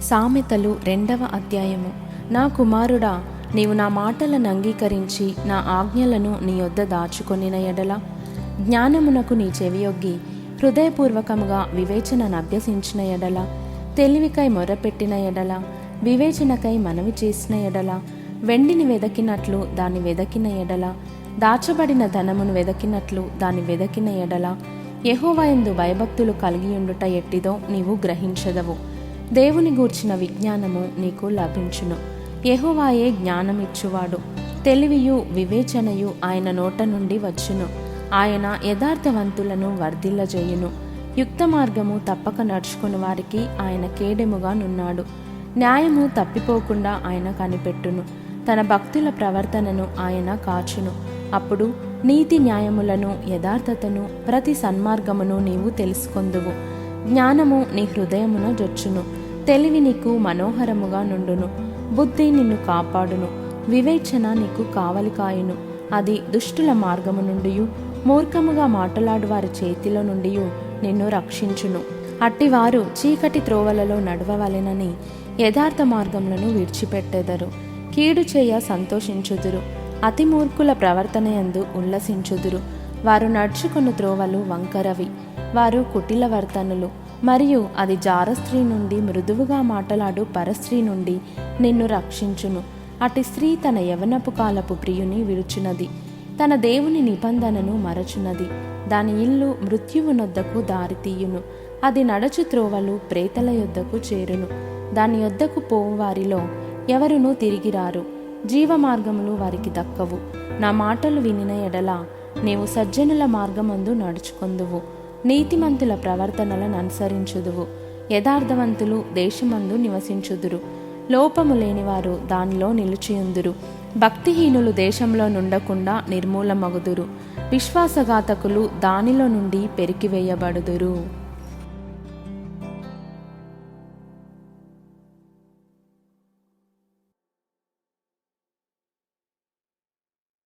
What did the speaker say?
సామెతలు 2వ అధ్యాయము. నా కుమారుడా, నీవు నా మాటలను అంగీకరించి నా ఆజ్ఞలను నీ యొద్ద దాచుకొనిన ఎడల, జ్ఞానమునకు నీ చెవియొగ్గి హృదయపూర్వకముగా వివేచనను అభ్యసించిన ఎడల, తెలివికై మొరపెట్టిన ఎడల, వివేచనకై మనవి చేసిన ఎడల, వెండిని వెదకినట్లు దాన్ని వెదకిన ఎడల, దాచబడిన ధనమును వెదకినట్లు దాన్ని వెదకిన ఎడల, యెహోవా యందు భయభక్తులు కలిగియుండుట ఎట్టిదో నీవు గ్రహించదవు. దేవుని గూర్చిన విజ్ఞానము నీకు లభించును. యెహోవాయే జ్ఞానమిచ్చువాడు. తెలివియు వివేచనయు ఆయన నోట నుండి వచ్చును. ఆయన యథార్థవంతులను వర్ధిల్లజేయును. యుక్త మార్గము తప్పక నడుచుకుని వారికి ఆయన కేడెముగా నున్నాడు. న్యాయము తప్పిపోకుండా ఆయన కనిపెట్టును. తన భక్తుల ప్రవర్తనను ఆయన కాచును. అప్పుడు నీతి న్యాయములను, యథార్థతను, ప్రతి సన్మార్గమును నీవు తెలుసుకొందువు. జ్ఞానము నీ హృదయమున జొచ్చును. తెలివి నీకు మనోహరముగా నుండును. బుద్ధి నిన్ను కాపాడును. వివేచన నీకు కావలి కాయును. అది దుష్టుల మార్గము నుండి, మూర్ఖముగా మాటలాడు వారి చేతిలో నుండి నిన్ను రక్షించును. అట్టివారు చీకటి త్రోవలలో నడవవలెనని యథార్థ మార్గములను విడిచిపెట్టెదరు. కీడు చేయ సంతోషించుదురు. అతి మూర్ఖుల ప్రవర్తనయందు ఉల్లసించుదురు. వారు నడుచుకున్న త్రోవలు వంకరవి. వారు కుటిలవర్తనులు. మరియు అది జారస్త్రీ నుండి, మృదువుగా మాటలాడు పరస్త్రీ నుండి నిన్ను రక్షించును. అటు స్త్రీ తన యవనపు కాలపు ప్రియుని విరుచున్నది. తన దేవుని నిబంధనను మరచున్నది. దాని ఇల్లు మృత్యువునొద్దకు దారితీయును. అది నడచు త్రోవలు ప్రేతల యొద్దకు చేరును. దాని యొద్దకు పోవు వారిలో ఎవరునూ తిరిగిరారు. జీవమార్గములు వారికి దక్కవు. నా మాటలు వినిన ఎడల నీవు సజ్జనుల మార్గమందు నడుచుకొందువు. నీతిమంతుల ప్రవర్తనలను అనుసరించుదువు. యథార్థవంతులు దేశమందు నివసించుదురు. లోపము లేనివారు దానిలో నిలిచియుందురు. భక్తిహీనులు దేశంలో నుండకుండా నిర్మూలమగుదురు. విశ్వాసఘాతకులు దానిలో నుండి పెరికివేయబడుదురు.